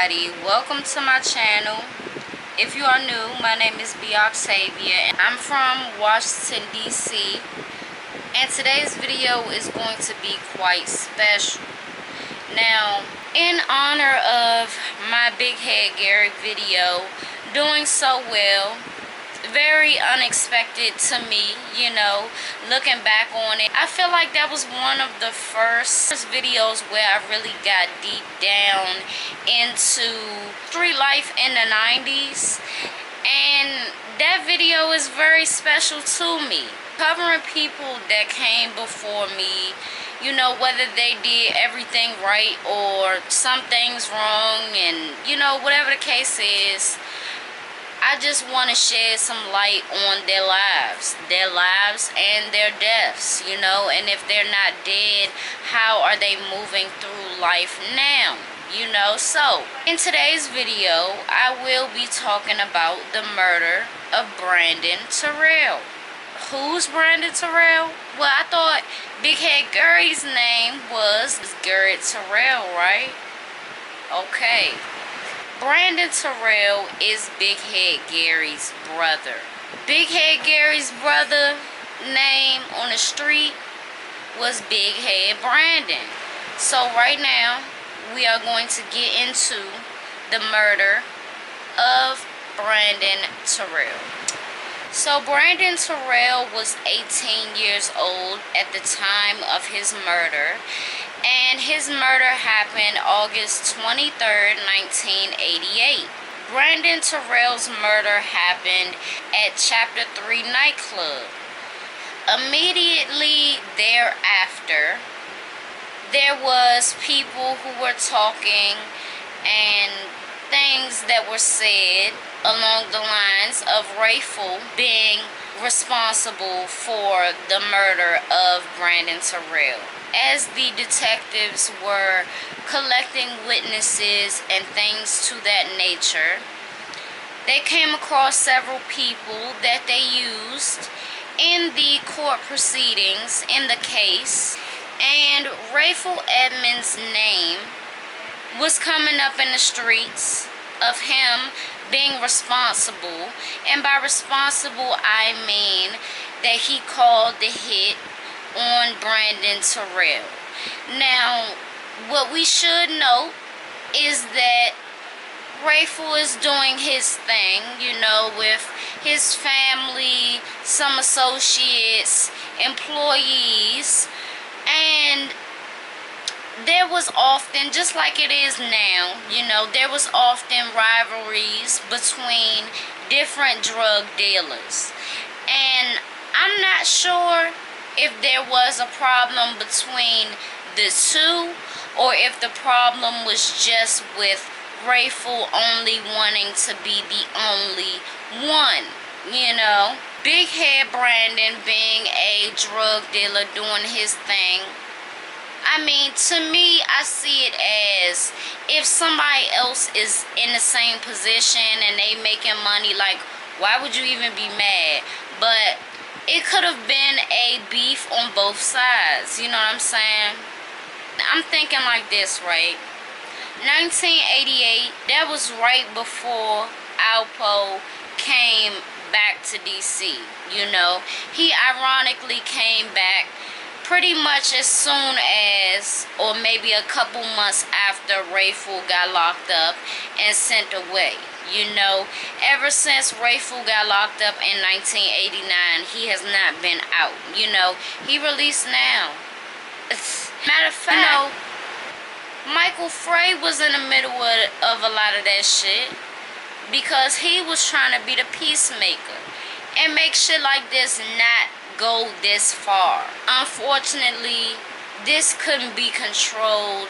everybody, welcome to my channel. If you are new, my name is B. Octavia and I'm from Washington DC, and today's video is going to be quite special. Now, in honor of my Big Head Gary video doing so well, very unexpected to me, looking back on it. I feel like that was one of the first videos where I really got deep down into street life in the 90s, and that video is very special to me, covering people that came before me, whether they did everything right or some things wrong, and whatever the case is. I just want to shed some light on their lives and their deaths, and if they're not dead, how are they moving through life now, So, in today's video, I will be talking about the murder of Brandon Terrell. Who's Brandon Terrell? Well, I thought Big Head Gary's name was Gary Terrell, right? Okay. Brandon Terrell is Big Head Gary's brother. Big Head Gary's brother name on the street was Big Head Brandon. So right now, we are going to get into the murder of Brandon Terrell. So Brandon Terrell was 18 years old at the time of his murder, and his murder happened August 23rd, 1988. Brandon Terrell's murder happened at Chapter 3 nightclub. Immediately thereafter, there was people who were talking and things that were said along the lines of Rayful being responsible for the murder of Brandon Terrell. As the detectives were collecting witnesses and things to that nature, they came across several people that they used in the court proceedings in the case, and Rayful Edmonds' name was coming up in the streets of him being responsible, and by responsible I mean that he called the hit on Brandon Terrell. Now, what we should note is that Rayful is doing his thing, with his family, some associates, employees, and there was often, just like it is now, there was often rivalries between different drug dealers. And I'm not sure if there was a problem between the two, or if the problem was just with Rayful only wanting to be the only one, Big Head Brandon being a drug dealer doing his thing. I mean, to me, I see it as if somebody else is in the same position and they making money, like, why would you even be mad? But it could have been a beef on both sides, you know what I'm saying? I'm thinking like this, right? 1988, that was right before Alpo came back to DC, He ironically came back pretty much as soon as, or maybe a couple months after, Rayful got locked up and sent away. Ever since Rayful got locked up in 1989, he has not been out. He released now. Matter of fact, Michael Frey was in the middle of a lot of that shit because he was trying to be the peacemaker and make shit like this not go this far. Unfortunately, this couldn't be controlled,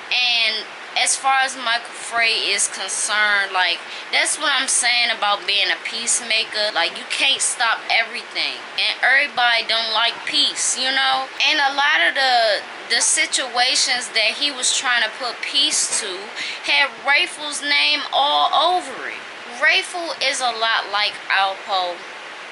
and as far as Michael Frey is concerned, like, that's what I'm saying about being a peacemaker. Like, you can't stop everything, and everybody don't like peace, And a lot of the situations that he was trying to put peace to had Rayful's name all over it. Rayful is a lot like Alpo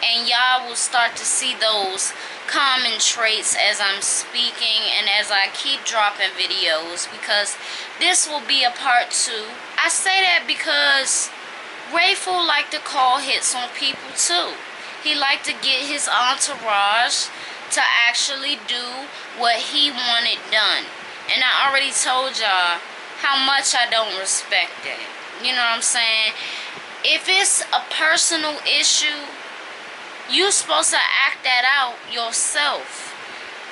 And y'all will start to see those common traits as I'm speaking and as I keep dropping videos, because this will be a part 2. I say that because Rayful like to call hits on people too. He like to get his entourage to actually do what he wanted done. And I already told y'all how much I don't respect that. You know what I'm saying? If it's a personal issue, you supposed to act that out yourself,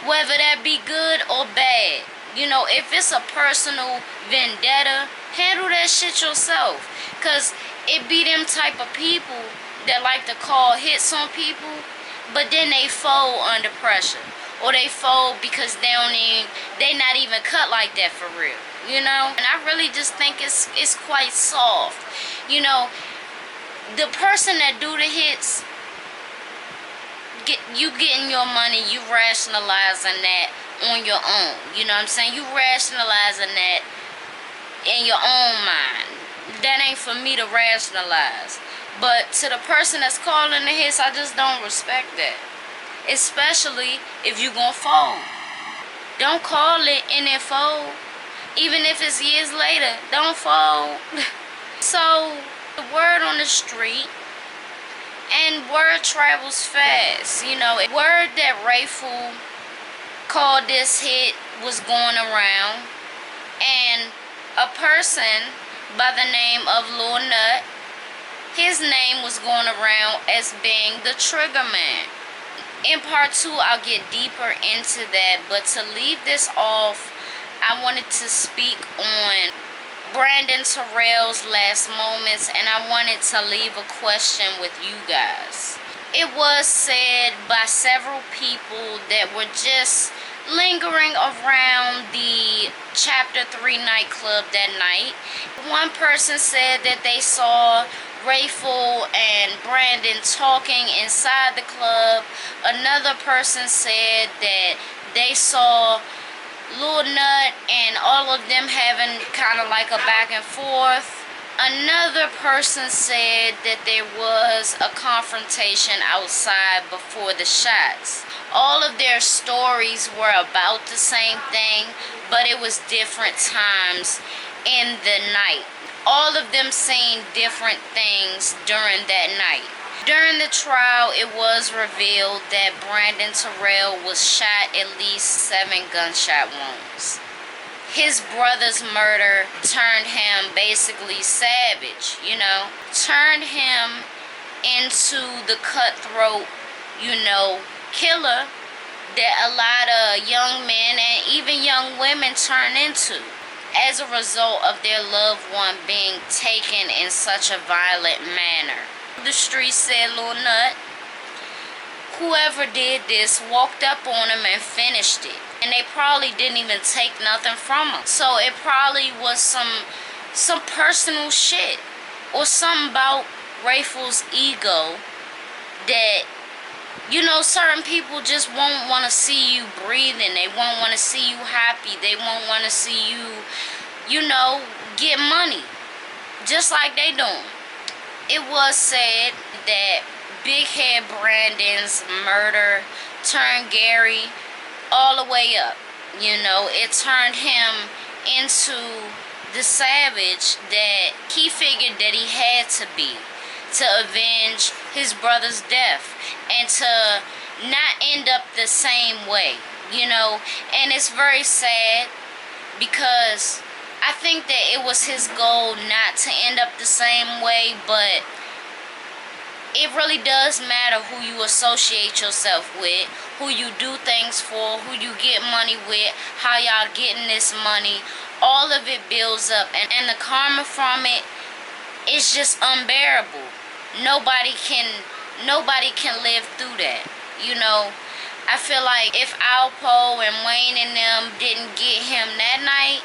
whether that be good or bad. You know, if it's a personal vendetta, handle that shit yourself. Because it be them type of people that like to call hits on people, but then they fold under pressure. Or they fold because they not even cut like that for real. You know? And I really just think it's quite soft. You know, the person that do the hits, you getting your money, you rationalizing that on your own. You know what I'm saying? You rationalizing that in your own mind. That ain't for me to rationalize. But to the person that's calling the hits, I just don't respect that. Especially if you gonna fold. Don't call it and then fold. Even if it's years later, don't fold. So, the word on the street, and word travels fast. You know, word that Rayful called this hit was going around, and a person by the name of Lil Nut, his name was going around as being the trigger man. In part 2, I'll get deeper into that, but to leave this off, I wanted to speak on Brandon Terrell's last moments, and I wanted to leave a question with you guys. It was said by several people that were just lingering around the Chapter 3 nightclub that night. One person said that they saw Rayful and Brandon talking inside the club. Another person said that they saw Lil Nut and all of them having kind of like a back and forth. Another person said that there was a confrontation outside before the shots. All of their stories were about the same thing, but it was different times in the night. All of them seen different things during that night. During the trial, it was revealed that Brandon Terrell was shot at least 7 gunshot wounds. His brother's murder turned him basically savage, you know, turned him into the cutthroat, you know, killer that a lot of young men and even young women turn into as a result of their loved one being taken in such a violent manner. The streets said Lil Nut, whoever did this, walked up on him and finished it. And they probably didn't even take nothing from him. So it probably was some personal shit. Or something about Rayful's ego that, you know, certain people just won't want to see you breathing. They won't want to see you happy. They won't want to see you, you know, get money. Just like they doing. It was said that Big Head Brandon's murder turned Gary all the way up. You know, it turned him into the savage that he figured that he had to be to avenge his brother's death and to not end up the same way, you know. And it's very sad because I think that it was his goal not to end up the same way, but it really does matter who you associate yourself with, who you do things for, who you get money with, how y'all getting this money. All of it builds up, and the karma from it is just unbearable. Nobody can live through that, you know. I feel like if Alpo and Wayne and them didn't get him that night,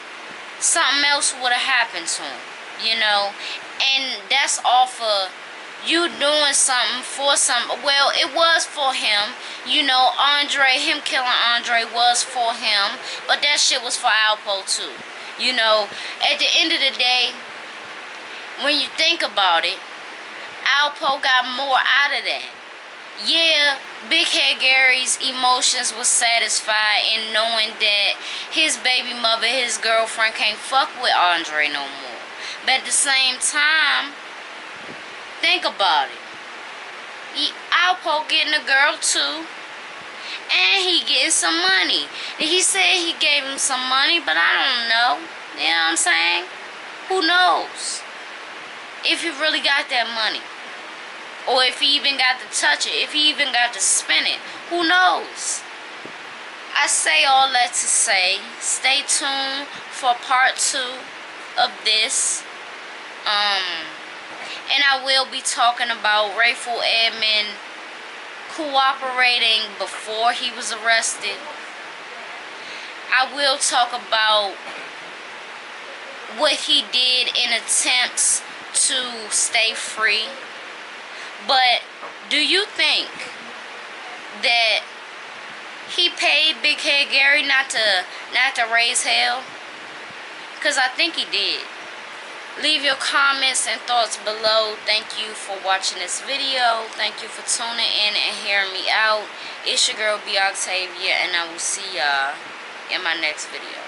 something else would have happened to him, you know. And that's off of you doing something for something. Well, it was for him, you know. Him killing Andre was for him, but that shit was for Alpo too, you know. At the end of the day, when you think about it, Alpo got more out of that. Yeah, Big Head Gary's emotions was satisfied in knowing that his baby mother, his girlfriend, can't fuck with Andre no more. But at the same time, think about it. Alpo getting a girl too, and he getting some money. He said he gave him some money, but I don't know. You know what I'm saying? Who knows if he really got that money? Or if he even got to touch it, if he even got to spin it. Who knows? I say all that to say, stay tuned for part 2 of this. And I will be talking about Rayful admin cooperating before he was arrested. I will talk about what he did in attempts to stay free. But do you think that he paid Big Head Gary not to raise hell? Because I think he did. Leave your comments and thoughts below. Thank you for watching this video. Thank you for tuning in and hearing me out. It's your girl, B. Octavia, and I will see y'all in my next video.